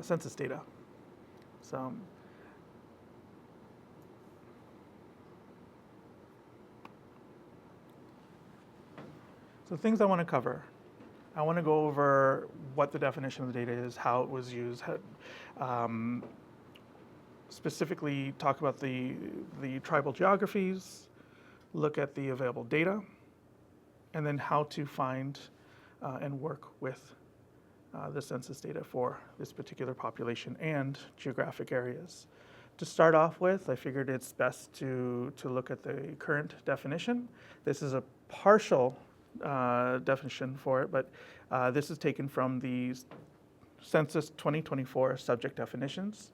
census data. So things I want to cover. I want to go over what the definition of the data is, how it was used, specifically talk about the tribal geographies, look at the available data, and then how to find and work with the census data for this particular population and geographic areas. To start off with, I figured it's best to look at the current definition. This is a partial definition for it, but this is taken from the Census 2024 subject definitions.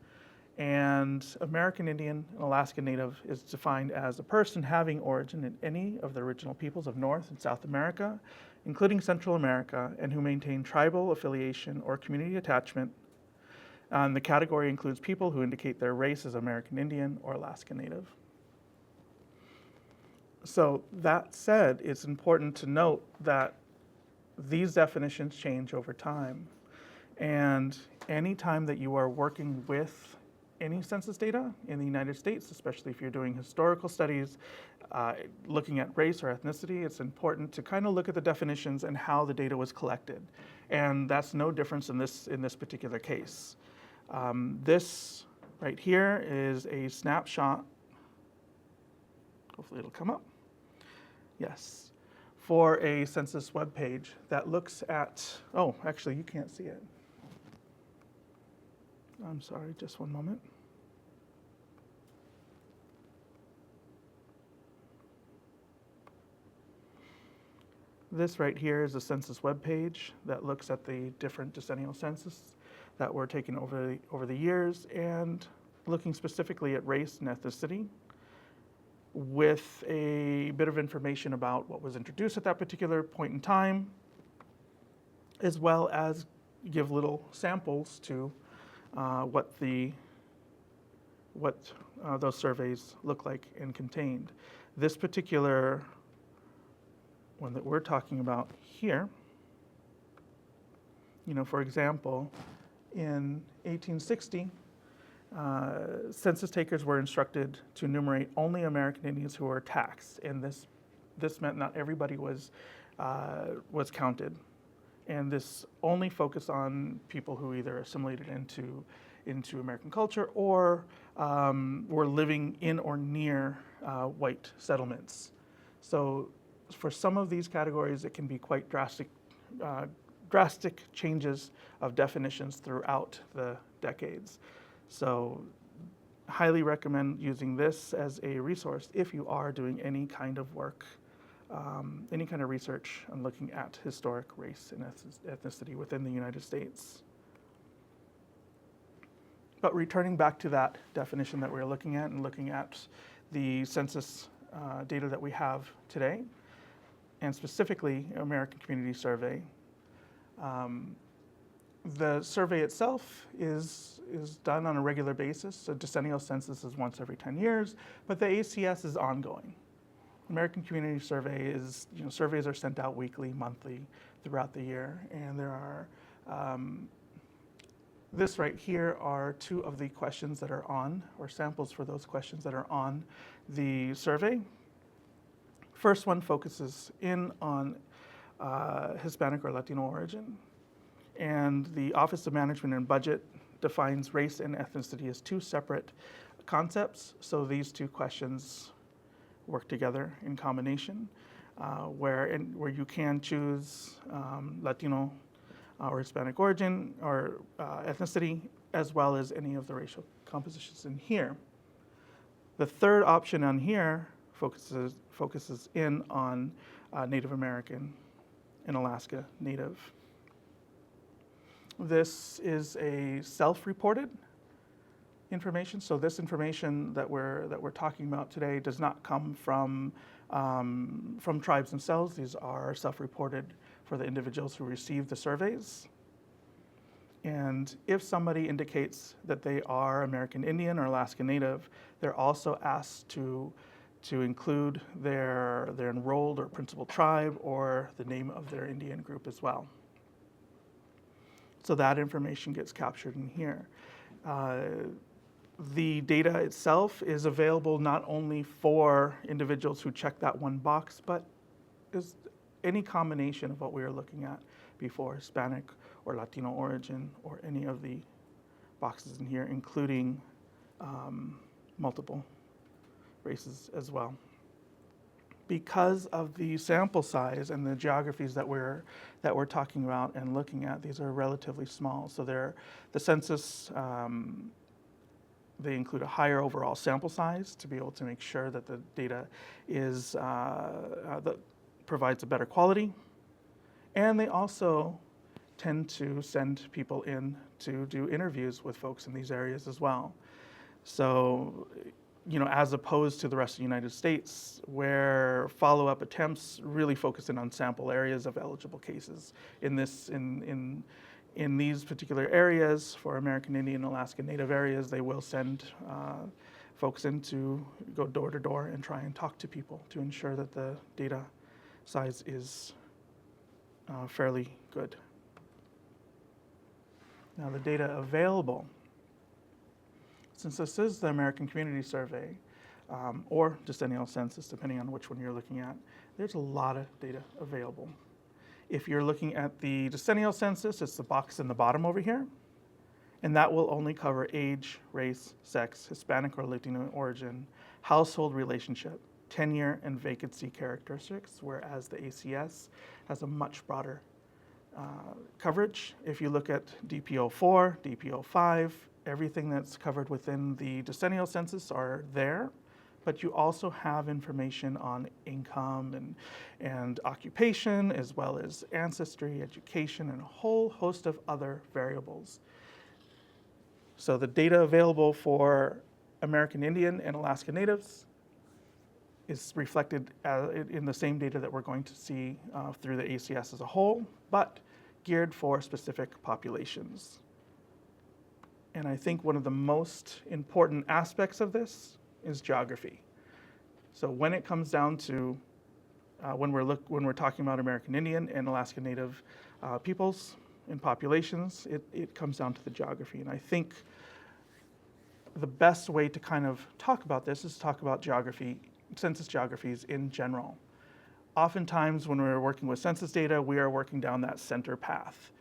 And American Indian and Alaska Native is defined as a person having origin in any of the original peoples of North and South America, including Central America, and who maintain tribal affiliation or community attachment. The category includes people who indicate their race as American Indian or Alaska Native. So that said, it's important to note that these definitions change over time. And any time that you are working with any census data in the United States, especially if you're doing historical studies, looking at race or ethnicity, it's important to kind of look at the definitions and how the data was collected. And that's no difference in this particular case. This right here is a snapshot. Hopefully it'll come up. Yes. For a census webpage that looks at, oh, actually you can't see it. I'm sorry, just one moment. This right here is a census webpage that looks at the different decennial census that were taken over the years and looking specifically at race and ethnicity with a bit of information about what was introduced at that particular point in time, as well as give little samples to what those surveys look like and contained. This particular one that we're talking about here, for example, in 1860, census takers were instructed to enumerate only American Indians who were taxed, and this meant not everybody was counted, and this only focused on people who either assimilated into American culture or were living in or near white settlements. So for some of these categories, it can be quite drastic changes of definitions throughout the decades. So highly recommend using this as a resource if you are doing any kind of work, any kind of research on looking at historic race and ethnicity within the United States. But returning back to that definition that we're looking at and looking at the census data that we have today, and specifically American Community Survey. The survey itself is done on a regular basis. A decennial census is once every 10 years, but the ACS is ongoing. American Community Survey is, surveys are sent out weekly, monthly, throughout the year, and there are, this right here are two of the questions that are on, or samples for those questions that are on the survey. First one focuses in on Hispanic or Latino origin, and the Office of Management and Budget defines race and ethnicity as two separate concepts, so these two questions work together in combination, where you can choose Latino or Hispanic origin or ethnicity, as well as any of the racial compositions in here. The third option on here focuses in on Native American and Alaska Native. This is a self-reported information. So this information that we're talking about today does not come from tribes themselves. These are self-reported for the individuals who receive the surveys. And if somebody indicates that they are American Indian or Alaska Native, they're also asked to include their enrolled or principal tribe or the name of their Indian group as well. So that information gets captured in here. The data itself is available not only for individuals who check that one box, but is any combination of what we were looking at before, Hispanic or Latino origin, or any of the boxes in here, including multiple races as well. Because of the sample size and the geographies that we're talking about and looking at, these are relatively small. So the census, they include a higher overall sample size to be able to make sure that the data is that provides a better quality. And they also tend to send people in to do interviews with folks in these areas as well. So, as opposed to the rest of the United States, where follow-up attempts really focus in on sample areas of eligible cases. In these particular areas, for American Indian and Alaska Native areas, they will send folks in to go door to door and try and talk to people to ensure that the data size is fairly good. Now, the data available, since this is the American Community Survey, or decennial census, depending on which one you're looking at, there's a lot of data available. If you're looking at the decennial census, it's the box in the bottom over here, and that will only cover age, race, sex, Hispanic or Latino origin, household relationship, tenure, and vacancy characteristics, whereas the ACS has a much broader coverage. If you look at DPO4, DPO5, everything that's covered within the decennial census are there, but you also have information on income and occupation, as well as ancestry, education, and a whole host of other variables. So the data available for American Indian and Alaska Natives is reflected in the same data that we're going to see through the ACS as a whole, but geared for specific populations. And I think one of the most important aspects of this is geography. So when it comes down to when we're talking about American Indian and Alaska Native peoples and populations, it comes down to the geography. And I think the best way to kind of talk about this is to talk about geography, census geographies in general. Oftentimes when we're working with census data, we are working down that center path.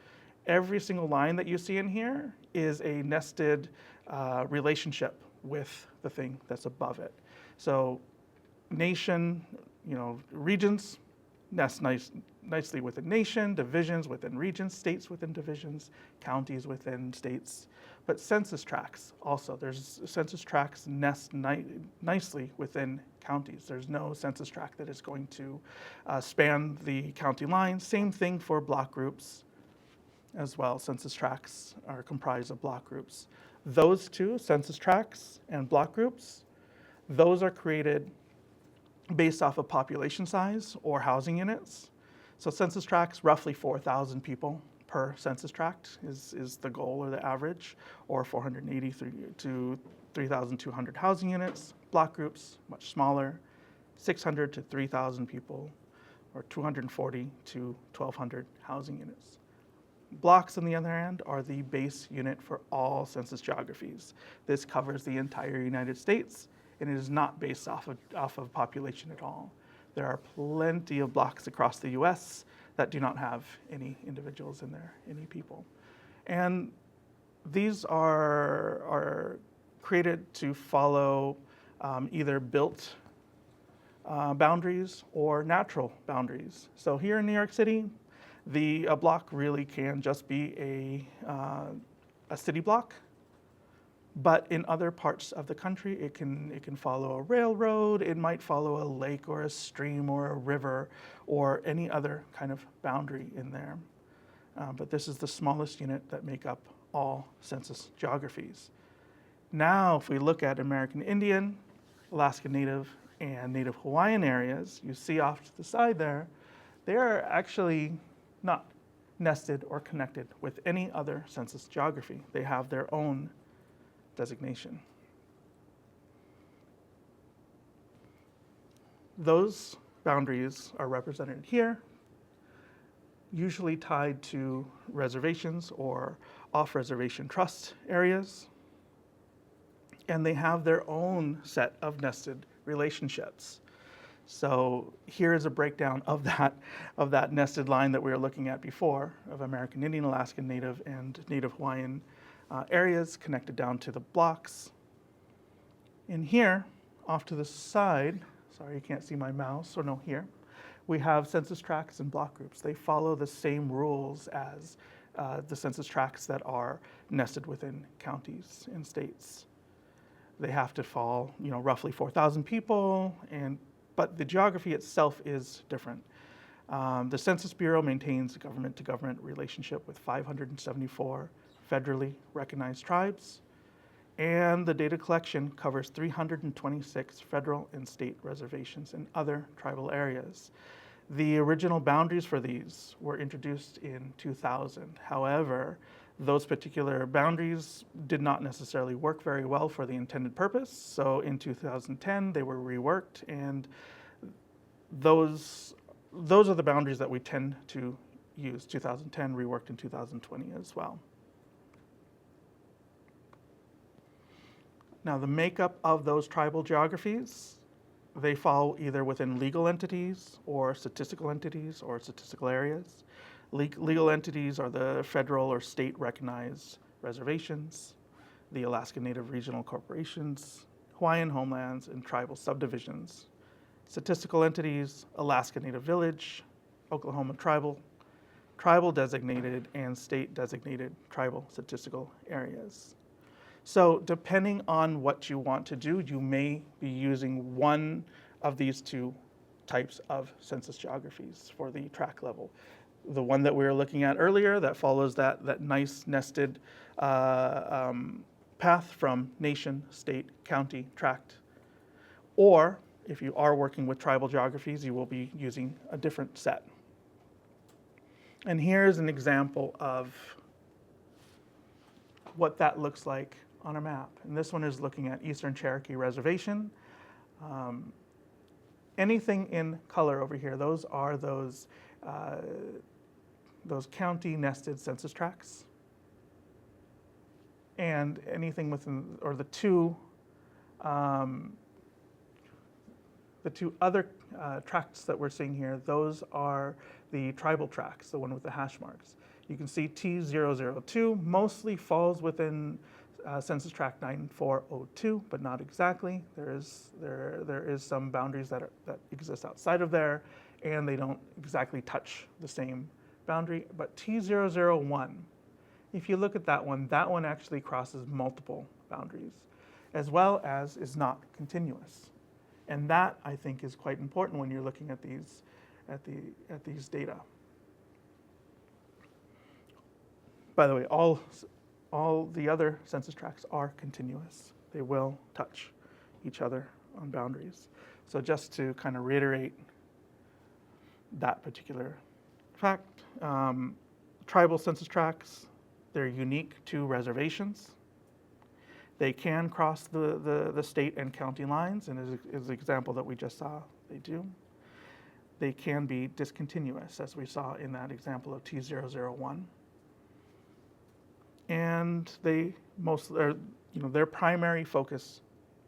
Every single line that you see in here is a nested relationship with the thing that's above it. So nation, regions nest nicely within nation, divisions within regions, states within divisions, counties within states. But census tracts also, there's census tracts nest nicely within counties. There's no census tract that is going to span the county line. Same thing for block groups as well. Census tracts are comprised of block groups. Those two, census tracts and block groups, those are created based off of population size or housing units. So census tracts, roughly 4,000 people per census tract is the goal or the average, or 480 to 3,200 housing units. Block groups, much smaller, 600 to 3,000 people, or 240 to 1,200 housing units. Blocks, on the other hand, are the base unit for all census geographies. This covers the entire United States, and it is not based off of population at all. There are plenty of blocks across the US that do not have any individuals in there, any people. And these are created to follow either built boundaries or natural boundaries. So here in New York City, a block really can just be a city block. But in other parts of the country, it can follow a railroad, it might follow a lake or a stream or a river or any other kind of boundary in there. But this is the smallest unit that make up all census geographies. Now, if we look at American Indian, Alaska Native, and Native Hawaiian areas, you see off to the side there, they are actually not nested or connected with any other census geography. They have their own designation. Those boundaries are represented here. usually tied to reservations or off-reservation trust areas. And they have their own set of nested relationships. So here is a breakdown of that nested line that we were looking at before of American Indian, Alaskan Native, and Native Hawaiian areas connected down to the blocks. In here, off to the side, sorry you can't see my mouse, or no, here, we have census tracts and block groups. They follow the same rules as the census tracts that are nested within counties and states. They have to fall, roughly 4,000 people, but the geography itself is different. The Census Bureau maintains a government-to-government relationship with 574 federally recognized tribes, and the data collection covers 326 federal and state reservations and other tribal areas. The original boundaries for these were introduced in 2000. However, those particular boundaries did not necessarily work very well for the intended purpose. So in 2010, they were reworked, and those are the boundaries that we tend to use. 2010 reworked in 2020 as well. Now, the makeup of those tribal geographies, they fall either within legal entities or statistical areas. Legal entities are the federal or state recognized reservations, the Alaska Native Regional Corporations, Hawaiian homelands, and tribal subdivisions. Statistical entities, Alaska Native Village, Oklahoma tribal designated, and state designated tribal statistical areas. So depending on what you want to do, you may be using one of these two types of census geographies for the tract level. The one that we were looking at earlier that follows that nice nested path from nation, state, county, tract. Or if you are working with tribal geographies, you will be using a different set. And here's an example of what that looks like on a map. And this one is looking at Eastern Cherokee Reservation. Anything in color over here, those are those county nested census tracts. And anything within, or the two other tracts that we're seeing here, those are the tribal tracts, the one with the hash marks. You can see T002 mostly falls within Census Tract 9402, but not exactly. There is some boundaries that exist outside of there, and they don't exactly touch the same boundary. But T001, if you look at that one actually crosses multiple boundaries, as well as is not continuous. And that, I think, is quite important when you're looking at these data. By the way, all the other census tracts are continuous. They will touch each other on boundaries. So just to kind of reiterate that particular fact, tribal census tracts, they're unique to reservations. They can cross the state and county lines, and as the example that we just saw, they do. They can be discontinuous, as we saw in that example of T001. And their primary focus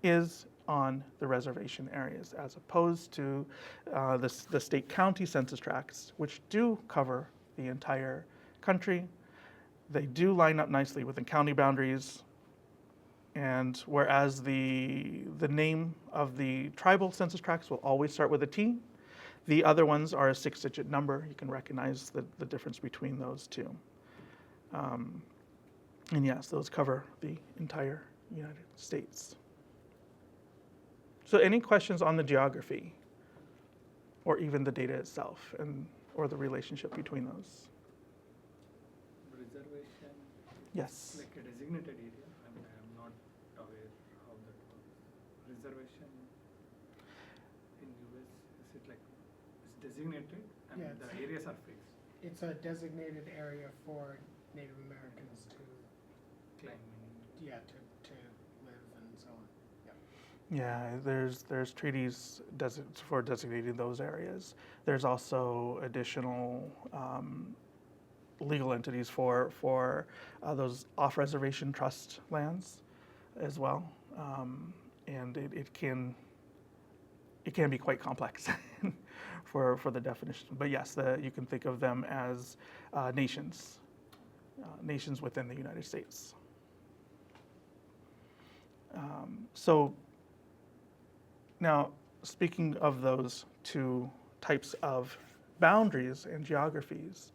is on the reservation areas, as opposed to the state county census tracts, which do cover the entire country. They do line up nicely with the county boundaries, and whereas the name of the tribal census tracts will always start with a T, the other ones are a 6-digit number. You can recognize the difference between those two. And yes, those cover the entire United States. So any questions on the geography or even the data itself or the relationship between those? Reservation? Yes. Like a designated area? I'm not aware how that works. Reservation in US, is it like it's designated and Yeah, the areas are fixed? It's a designated area for Native Americans to Claim. live and so on. Yep. Yeah, there's treaties for designating those areas. There's also additional legal entities for those off-reservation trust lands as well, and it can be quite complex for the definition. But yes, you can think of them as nations within the United States. So now, speaking of those two types of boundaries and geographies,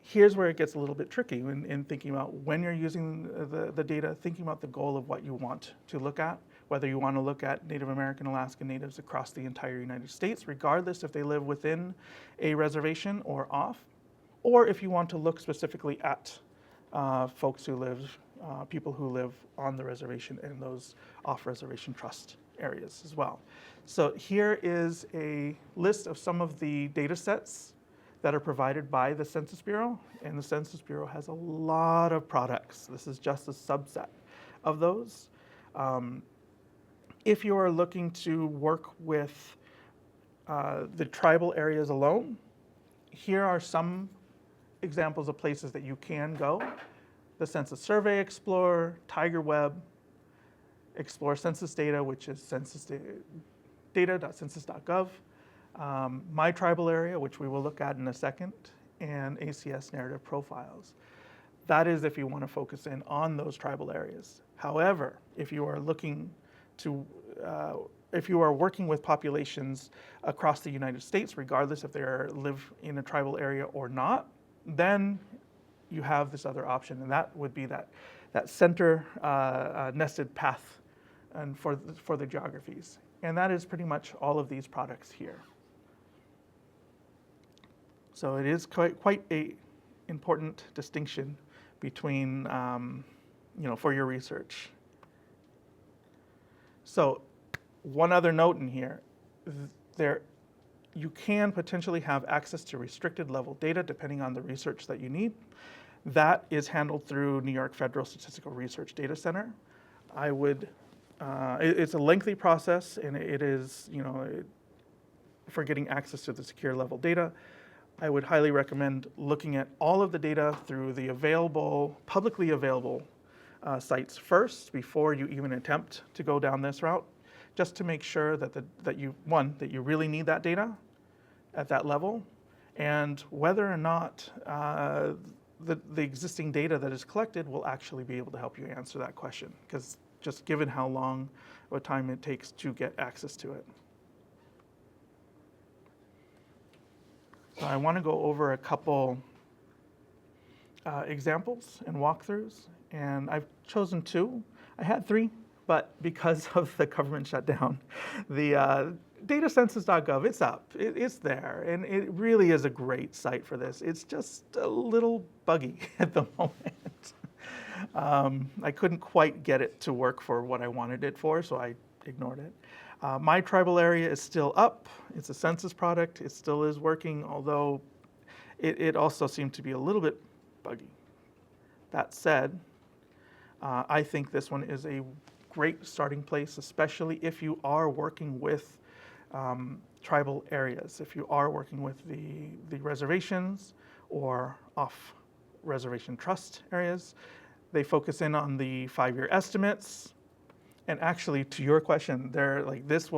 here's where it gets a little bit tricky in thinking about when you're using the data, thinking about the goal of what you want to look at, whether you want to look at Native American Alaskan Natives across the entire United States, regardless if they live within a reservation or off, or if you want to look specifically at folks who live, people who live on the reservation and those off-reservation trust areas as well. So here is a list of some of the data sets that are provided by the Census Bureau, and the Census Bureau has a lot of products. This is just a subset of those. If you are looking to work with the tribal areas alone, here are some examples of places that you can go. The Census Survey Explorer, TigerWeb, Explore Census Data, which is data.census.gov, My Tribal Area, which we will look at in a second, and ACS Narrative Profiles. That is if you want to focus in on those tribal areas. However, if you are looking to, if you are working with populations across the United States, regardless if they live in a tribal area or not, then you have this other option, and that would be that center nested path and for the geographies. And that is pretty much all of these products here. So it is quite a important distinction between, for your research. So one other note in here, you can potentially have access to restricted level data depending on the research that you need. That is handled through New York Federal Statistical Research Data Center. It's a lengthy process, and it is, for getting access to the secure level data. I would highly recommend looking at all of the data through the publicly available sites first before you even attempt to go down this route, just to make sure that you really need that data at that level, and whether or not the existing data that is collected will actually be able to help you answer that question, because just given how long of a time it takes to get access to it. So I want to go over a couple examples and walkthroughs, and I've chosen two. I had three, but because of the government shutdown, the datacensus.gov, it's up, it's there, and it really is a great site for this. It's just a little buggy at the moment. I couldn't quite get it to work for what I wanted it for, so I ignored it. My Tribal Area is still up. It's a census product. It still is working, although it also seemed to be a little bit buggy. That said, I think this one is a great starting place, especially if you are working with tribal areas. If you are working with the reservations or off-reservation trust areas, they focus in on the 5-year estimates. And actually, to your question, this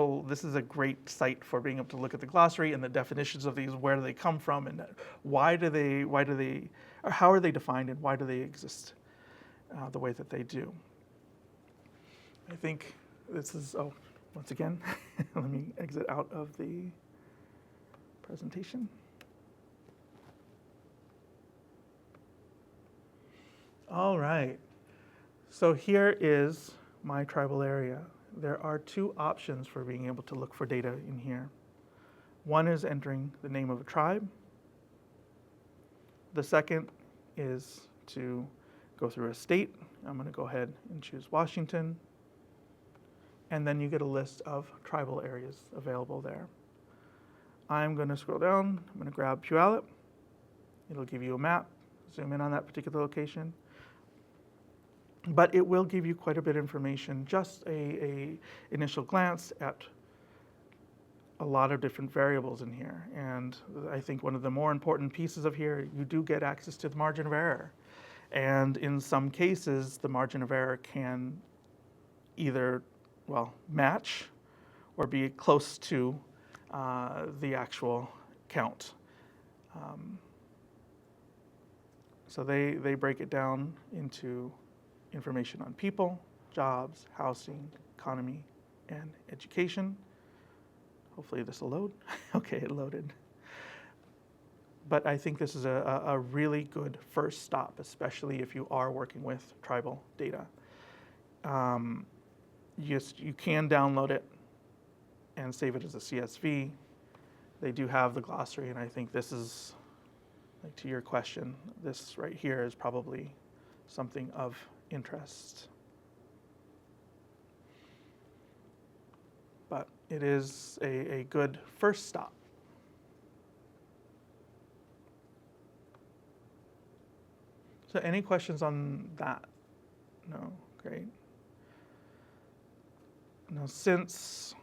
is a great site for being able to look at the glossary and the definitions of these. Where do they come from, and how are they defined, and why do they exist the way that they do? I think this is, once again, let me exit out of the presentation. All right, so here is My Tribal Area. There are two options for being able to look for data in here. One is entering the name of a tribe. The second is to go through a state. I'm going to go ahead and choose Washington. And then you get a list of tribal areas available there. I'm going to scroll down. I'm going to grab Puyallup. It'll give you a map. Zoom in on that particular location. But it will give you quite a bit of information, just a initial glance at a lot of different variables in here. And I think one of the more important pieces of here, you do get access to the margin of error. And in some cases, the margin of error can either, well, match or be close to the actual count. So they break it down into information on people, jobs, housing, economy, and education. Hopefully this will load. Okay, it loaded. But I think this is a really good first stop, especially if you are working with tribal data. You can download it and save it as a CSV. They do have the glossary, and I think this is, like, to your question, this right here is probably something of interest. But it is a good first stop. So any questions on that? No? Great. Now since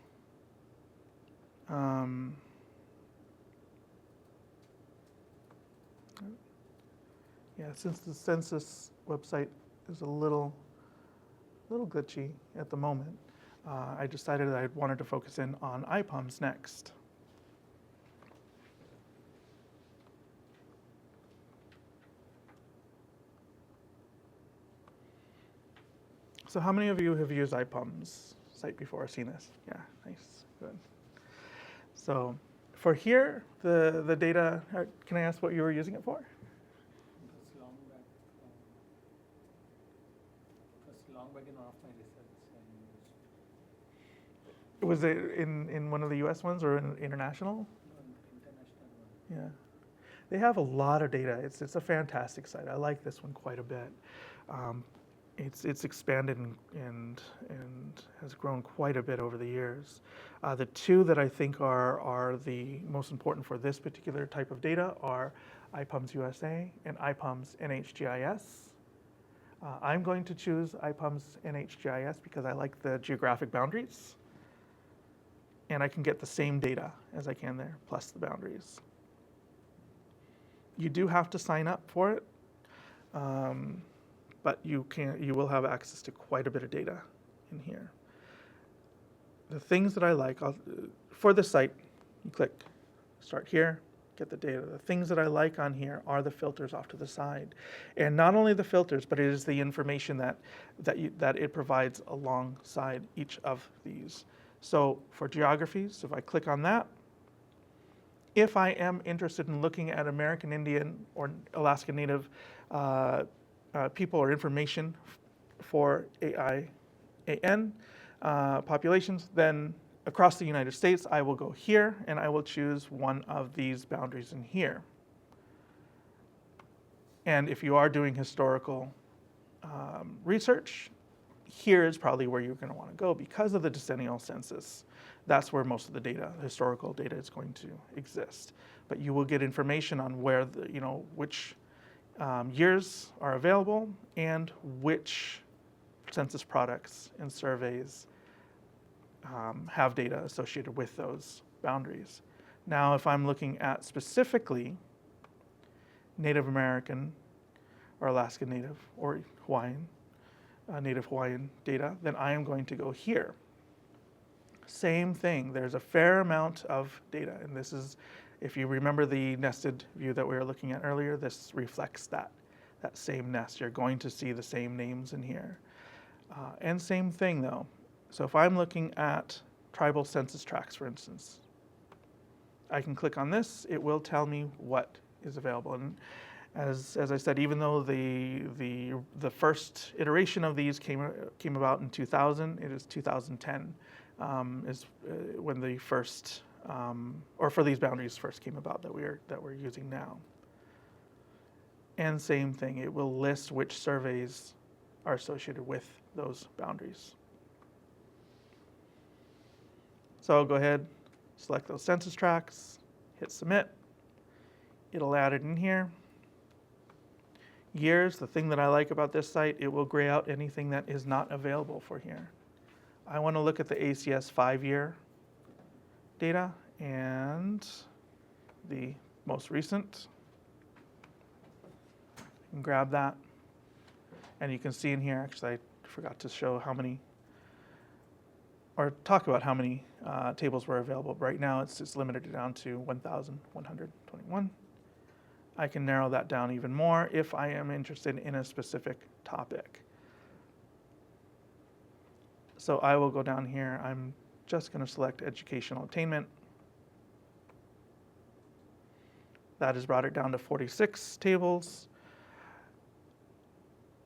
since the census website is a little glitchy at the moment, I decided that I wanted to focus in on IPUMS next. So how many of you have used IPUMS site before, seen this? Yeah, nice, good. So for here, the data, can I ask what you were using it for? It was long back in one of my research. Was it in one of the US ones or international? International one. Yeah. They have a lot of data. It's a fantastic site. I like this one quite a bit. It's expanded and has grown quite a bit over the years. The two that I think are the most important for this particular type of data are IPUMS USA and IPUMS NHGIS. I'm going to choose IPUMS NHGIS because I like the geographic boundaries, and I can get the same data as I can there, plus the boundaries. You do have to sign up for it. But you will have access to quite a bit of data in here. The things that I like, for the site, you click start here, get the data. The things that I like on here are the filters off to the side. And not only the filters, but it is the information that it provides alongside each of these. So for geographies, if I click on that, if I am interested in looking at American Indian or Alaska Native people or information for AIAN populations, then across the United States, I will go here and I will choose one of these boundaries in here. And if you are doing historical research, here is probably where you're going to want to go because of the decennial census. That's where most of the data, historical data, is going to exist. But you will get information on where which years are available and which census products and surveys have data associated with those boundaries. Now, if I'm looking at specifically Native American or Alaska Native or Hawaiian, Native Hawaiian data, then I am going to go here. Same thing, there's a fair amount of data, and this is, if you remember the nested view that we were looking at earlier, this reflects that same nest. You're going to see the same names in here. And same thing though. So if I'm looking at tribal census tracts, for instance, I can click on this, it will tell me what is available. And as I said, even though the first iteration of these came about in 2000, it is 2010 is when the first, or for these boundaries first came about that we're using now. And same thing, it will list which surveys are associated with those boundaries. So I'll go ahead, select those census tracts, hit submit. It'll add it in here. years, the thing that I like about this site, it will gray out anything that is not available for here. I want to look at the ACS 5-year data and the most recent. And grab that. And you can see in here, actually I forgot to show how many, or talk about how many tables were available. Right now it's limited down to 1,121. I can narrow that down even more if I am interested in a specific topic. So I will go down here. I'm just going to select educational attainment. That has brought it down to 46 tables.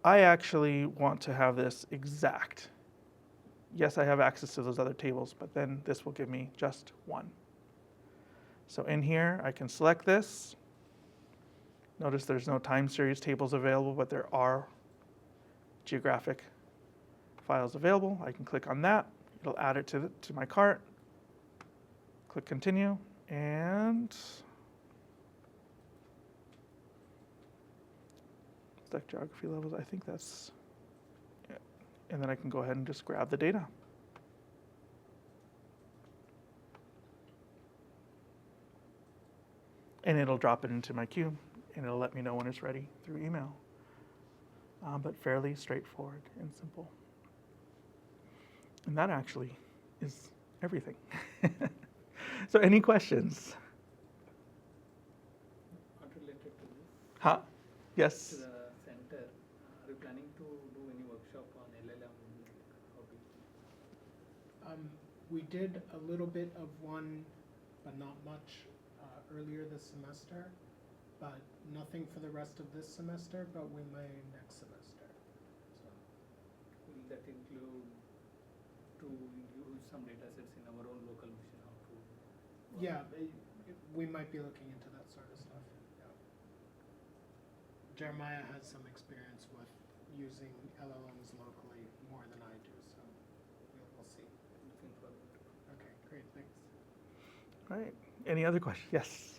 I actually want to have this exact. Yes, I have access to those other tables, but then this will give me just one. So in here, I can select this. Notice there's no time series tables available, but there are geographic files available. I can click on that. It'll add it to my cart. Click continue, and select geography levels. I think that's it. And then I can go ahead and just grab the data. And it'll drop it into my queue, and it'll let me know when it's ready through email. But fairly straightforward and simple. And that actually is everything. So any questions? Unrelated to this, Huh? to Yes? the center, are you planning to do any workshop on LLM? How big? We did a little bit of one, but not much, earlier this semester, but nothing for the rest of this semester, but we may next semester. So, Will that include to use some data sets in our own local machine? How to work? yeah, we might be looking into that sort of stuff. Yeah. Jeremiah has some experience with using LLMs locally more than I do, so we'll see. Looking forward to it. Okay, great, thanks. All right. Any other questions? Yes.